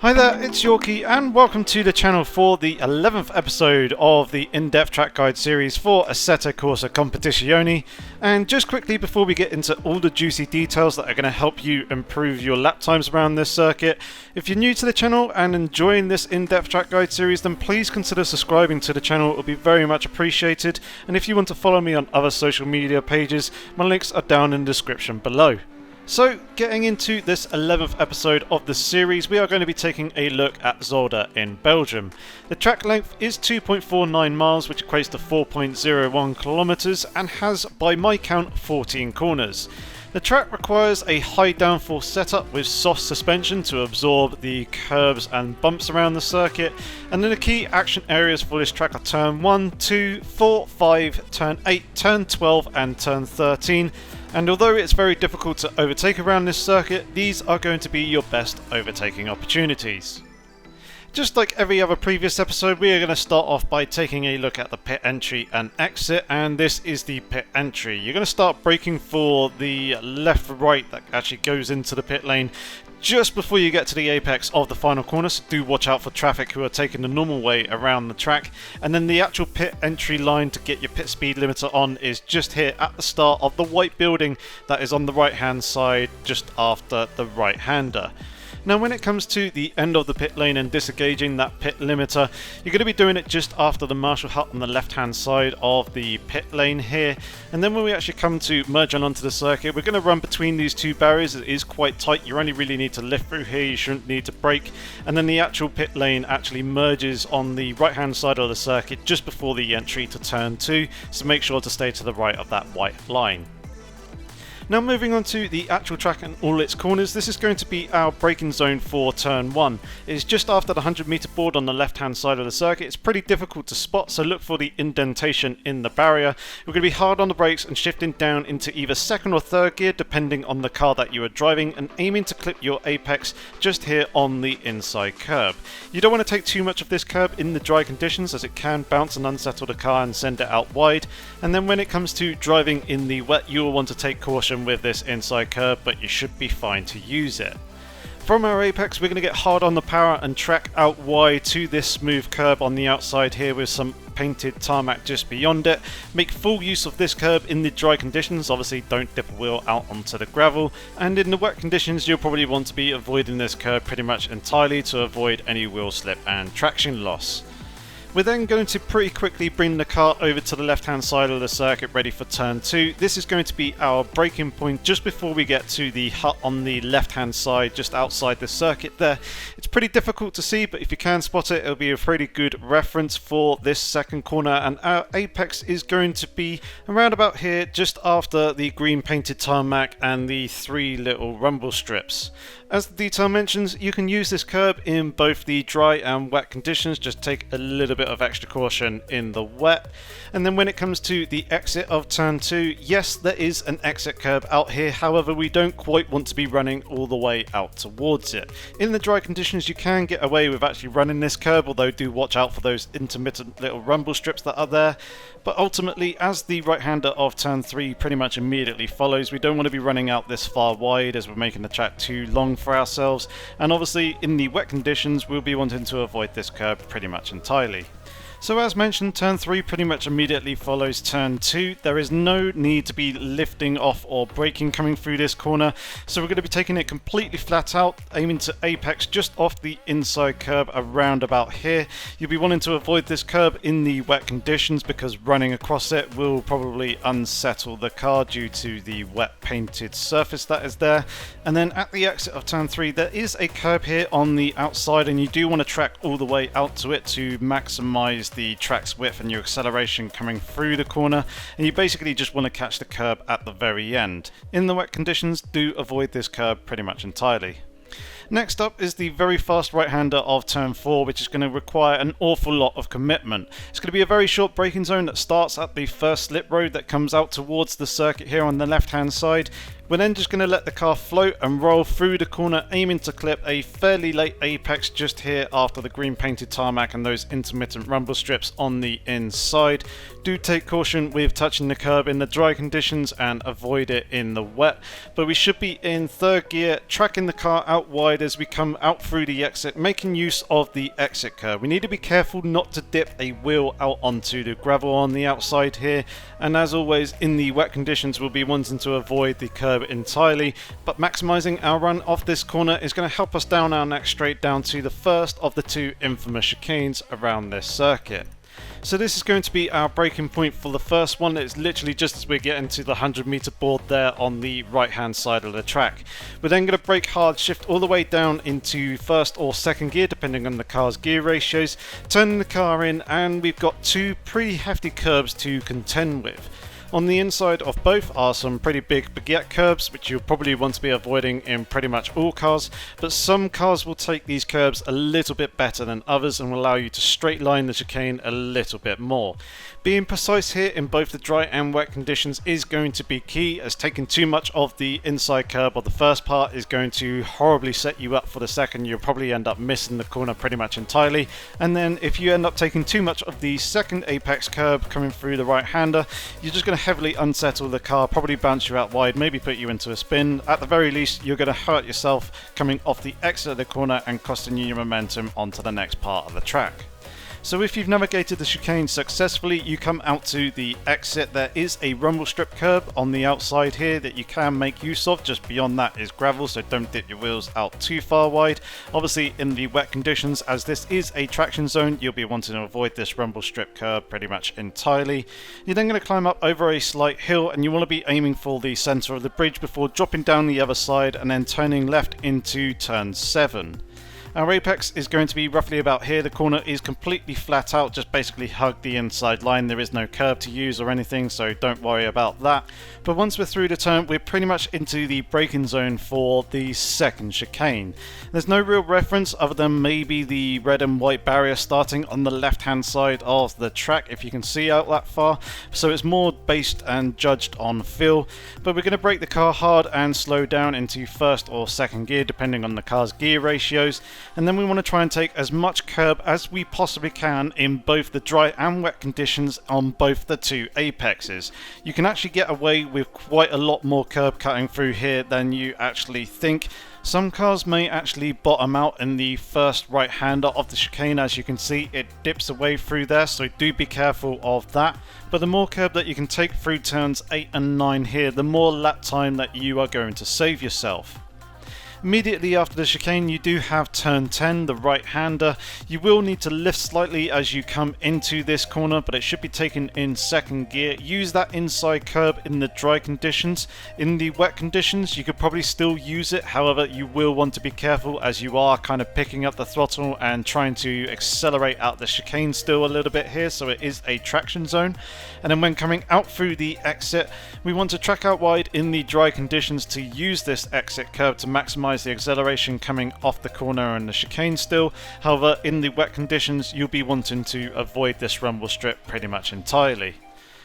Hi there, it's Yorkie and welcome to the channel for the 11th episode of the in-depth track guide series for Assetto Corsa Competizione. And just quickly before we get into all the juicy details that are going to help you improve your lap times around this circuit, if you're new to the channel and enjoying this in-depth track guide series, then please consider subscribing to the channel. It will be very much appreciated. And if you want to follow me on other social media pages, my links are down in the description below. So, getting into this 11th episode of the series, we are going to be taking a look at Zolder in Belgium. The track length is 2.49 miles, which equates to 4.01 kilometers, and has, by my count, 14 corners. The track requires a high downforce setup with soft suspension to absorb the curbs and bumps around the circuit, and then the key action areas for this track are turn 1, 2, 4, 5, turn 8, turn 12 and turn 13. And although it's very difficult to overtake around this circuit, these are going to be your best overtaking opportunities. Just like every other previous episode, we are going to start off by taking a look at the pit entry and exit, and this is the pit entry. You're going to start braking for the left-right that actually goes into the pit lane just before you get to the apex of the final corner, so do watch out for traffic who are taking the normal way around the track. And then the actual pit entry line to get your pit speed limiter on is just here at the start of the white building that is on the right hand side just after the right hander. Now when it comes to the end of the pit lane and disengaging that pit limiter, you're going to be doing it just after the marshal hut on the left hand side of the pit lane here. And then when we actually come to merge on onto the circuit, we're going to run between these two barriers. It is quite tight, you only really need to lift through here, you shouldn't need to brake. And then the actual pit lane actually merges on the right hand side of the circuit just before the entry to turn 2, so make sure to stay to the right of that white line. Now moving on to the actual track and all its corners, this is going to be our braking zone for turn 1. It is just after the 100 meter board on the left hand side of the circuit. It's pretty difficult to spot, so look for the indentation in the barrier. We're going to be hard on the brakes and shifting down into either second or third gear depending on the car that you are driving, and aiming to clip your apex just here on the inside curb. You don't want to take too much of this curb in the dry conditions, as it can bounce and unsettle the car and send it out wide. And then when it comes to driving in the wet, you will want to take caution with this inside curb, but you should be fine to use it. From our apex, we're going to get hard on the power and track out wide to this smooth curb on the outside here with some painted tarmac just beyond it. Make full use of this curb in the dry conditions, obviously don't dip a wheel out onto the gravel, and in the wet conditions you'll probably want to be avoiding this curb pretty much entirely to avoid any wheel slip and traction loss. We're then going to pretty quickly bring the car over to the left hand side of the circuit ready for turn 2. This is going to be our braking point just before we get to the hut on the left hand side just outside the circuit there. It's pretty difficult to see, but if you can spot it, it'll be a pretty good reference for this second corner, and our apex is going to be around about here just after the green painted tarmac and the 3 little rumble strips. As the detail mentions, you can use this curb in both the dry and wet conditions, just take a little bit of extra caution in the wet. And then when it comes to the exit of turn 2, yes, there is an exit curb out here, however we don't quite want to be running all the way out towards it. In the dry conditions you can get away with actually running this curb, although do watch out for those intermittent little rumble strips that are there. But ultimately, as the right-hander of turn 3 pretty much immediately follows, we don't want to be running out this far wide as we're making the track too long for ourselves, and obviously in the wet conditions we'll be wanting to avoid this curb pretty much entirely. So as mentioned, turn 3 pretty much immediately follows turn 2. There is no need to be lifting off or braking coming through this corner, so we're going to be taking it completely flat out, aiming to apex just off the inside curb around about here. You'll be wanting to avoid this curb in the wet conditions because running across it will probably unsettle the car due to the wet painted surface that is there. And then at the exit of turn 3 there is a curb here on the outside, and you do want to track all the way out to it to maximize the track's width and your acceleration coming through the corner, and you basically just want to catch the curb at the very end. In the wet conditions, do avoid this curb pretty much entirely. Next up is the very fast right-hander of turn 4, which is going to require an awful lot of commitment. It's going to be a very short braking zone that starts at the first slip road that comes out towards the circuit here on the left-hand side. We're then just going to let the car float and roll through the corner, aiming to clip a fairly late apex just here after the green painted tarmac and those intermittent rumble strips on the inside. Do take caution with touching the curb in the dry conditions and avoid it in the wet, but we should be in third gear, tracking the car out wide as we come out through the exit, making use of the exit curb. We need to be careful not to dip a wheel out onto the gravel on the outside here, and as always in the wet conditions we'll be wanting to avoid the curb entirely, but maximising our run off this corner is going to help us down our next straight down to the first of the two infamous chicanes around this circuit. So this is going to be our braking point for the first one. It's literally just as we're getting to the 100-meter board there on the right hand side of the track. We're then going to brake hard, shift all the way down into first or second gear depending on the car's gear ratios, turning the car in, and we've got two pretty hefty curbs to contend with. On the inside of both are some pretty big baguette curbs, which you'll probably want to be avoiding in pretty much all cars, but some cars will take these curbs a little bit better than others and will allow you to straight line the chicane a little bit more. Being precise here in both the dry and wet conditions is going to be key, as taking too much of the inside curb of the first part is going to horribly set you up for the second. You'll probably end up missing the corner pretty much entirely, and then if you end up taking too much of the second apex curb coming through the right hander, you're just going to heavily unsettle the car, probably bounce you out wide, maybe put you into a spin. At the very least you're going to hurt yourself coming off the exit of the corner and costing you your momentum onto the next part of the track. So if you've navigated the chicane successfully, you come out to the exit. There is a rumble strip curb on the outside here that you can make use of. Just beyond that is gravel, so don't dip your wheels out too far wide. Obviously in the wet conditions, as this is a traction zone, you'll be wanting to avoid this rumble strip curb pretty much entirely. You're then going to climb up over a slight hill, and you want to be aiming for the centre of the bridge before dropping down the other side and then turning left into turn 7. Our apex is going to be roughly about here. The corner is completely flat out, just basically hug the inside line. There is no curb to use or anything, so don't worry about that. But once we're through the turn, we're pretty much into the braking zone for the second chicane. There's no real reference other than maybe the red and white barrier starting on the left hand side of the track, if you can see out that far, so it's more based and judged on feel. But we're going to brake the car hard and slow down into first or second gear depending on the car's gear ratios. And then we want to try and take as much curb as we possibly can in both the dry and wet conditions on both the two apexes. You can actually get away with quite a lot more curb cutting through here than you actually think. Some cars may actually bottom out in the first right hander of the chicane. As you can see, it dips away through there, so do be careful of that. But the more curb that you can take through turns 8 and 9 here, the more lap time that you are going to save yourself. Immediately after the chicane you do have turn 10, the right hander. You will need to lift slightly as you come into this corner, but it should be taken in second gear. Use that inside curb in the dry conditions. In the wet conditions you could probably still use it, however you will want to be careful as you are kind of picking up the throttle and trying to accelerate out the chicane still a little bit here, so it is a traction zone. And then when coming out through the exit, we want to track out wide in the dry conditions to use this exit curb to maximize the acceleration coming off the corner and the chicane still. However, in the wet conditions you'll be wanting to avoid this rumble strip pretty much entirely.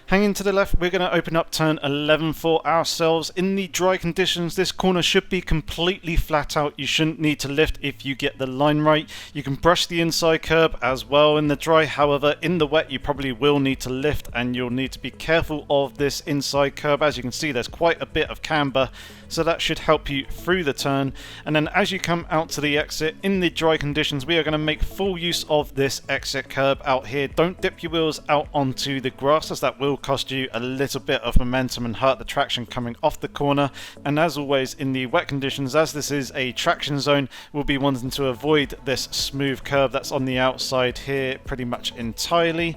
Hanging to the left, we're going to open up turn 11 for ourselves. In the dry conditions, this corner should be completely flat out. You shouldn't need to lift if you get the line right. You can brush the inside curb as well in the dry. However, in the wet, you probably will need to lift, and you'll need to be careful of this inside curb. As you can see, there's quite a bit of camber, so that should help you through the turn. And then as you come out to the exit, in the dry conditions, we are going to make full use of this exit curb out here. Don't dip your wheels out onto the grass, as that will cost you a little bit of momentum and hurt the traction coming off the corner. And as always in the wet conditions, as this is a traction zone, we'll be wanting to avoid this smooth curve that's on the outside here pretty much entirely.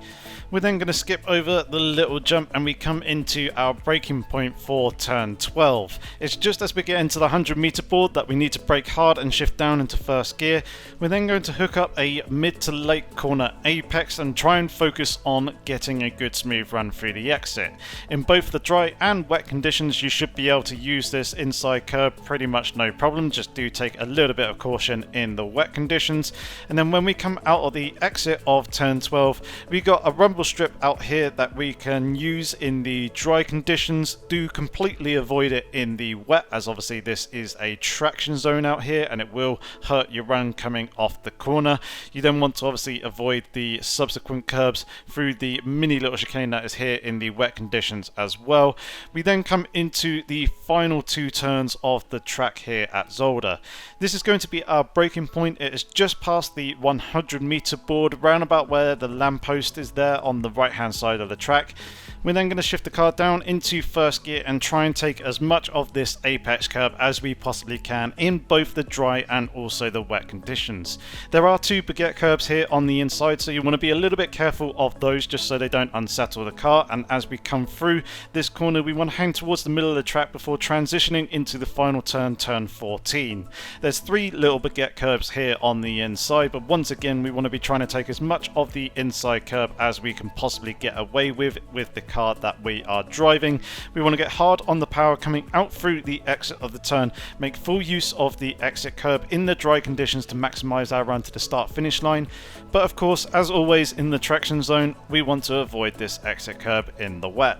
We're then going to skip over the little jump and we come into our braking point for turn 12. It's just as we get into the 100-meter board that we need to brake hard and shift down into first gear. We're then going to hook up a mid to late corner apex and try and focus on getting a good smooth run through through the exit. In both the dry and wet conditions, you should be able to use this inside curb pretty much no problem. Just do take a little bit of caution in the wet conditions. And then when we come out of the exit of turn 12, we got a rumble strip out here that we can use in the dry conditions. Do completely avoid it in the wet, as obviously this is a traction zone out here and it will hurt your run coming off the corner. You then want to obviously avoid the subsequent curbs through the mini little chicane that is here in the wet conditions as well. We then come into the final two turns of the track here at Zolder. This is going to be our braking point. It is just past the 100-meter board, round about where the lamppost is there on the right hand side of the track. We're then going to shift the car down into first gear and try and take as much of this apex curb as we possibly can in both the dry and also the wet conditions. There are two baguette curbs here on the inside, so you want to be a little bit careful of those just so they don't unsettle the car. And as we come through this corner, we want to hang towards the middle of the track before transitioning into the final turn, turn 14. There's three little baguette curbs here on the inside, but once again we want to be trying to take as much of the inside curb as we can possibly get away with the car that we are driving. We want to get hard on the power coming out through the exit of the turn, make full use of the exit curb in the dry conditions to maximize our run to the start finish line. But of course, as always in the traction zone, we want to avoid this exit curb in the wet.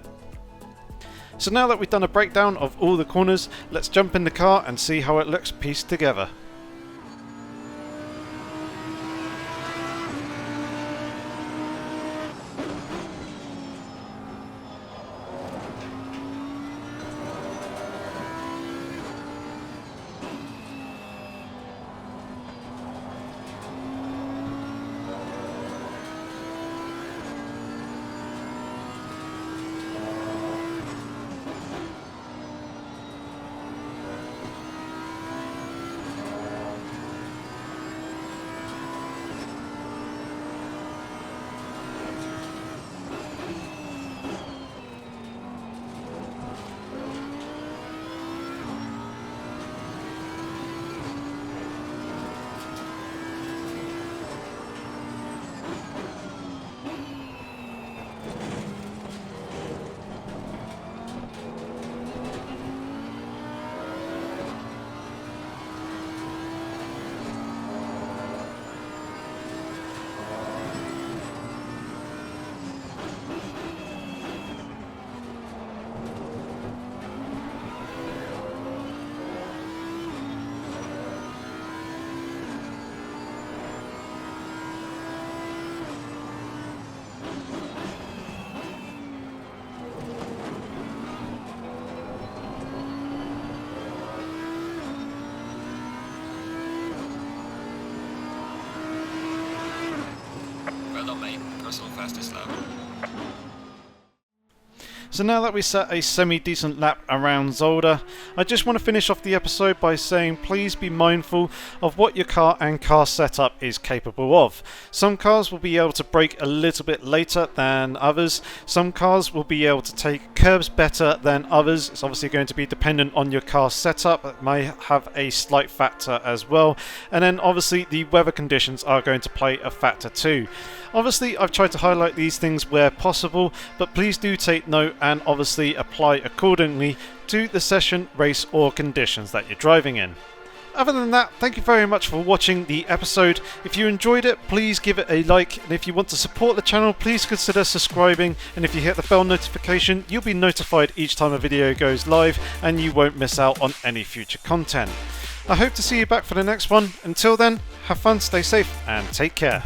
So now that we've done a breakdown of all the corners, let's jump in the car and see how it looks pieced together. Fastest lap. So now that we set a semi-decent lap around Zolder, I just want to finish off the episode by saying please be mindful of what your car and car setup is capable of. Some cars will be able to brake a little bit later than others. Some cars will be able to take curbs better than others. It's obviously going to be dependent on your car setup. It may have a slight factor as well. And then obviously the weather conditions are going to play a factor too. Obviously I've tried to highlight these things where possible, but please do take note and obviously apply accordingly to the session, race or conditions that you're driving in. Other than that, thank you very much for watching the episode. If you enjoyed it, please give it a like, and if you want to support the channel, please consider subscribing, and if you hit the bell notification, you'll be notified each time a video goes live and you won't miss out on any future content. I hope to see you back for the next one. Until then, have fun, stay safe and take care.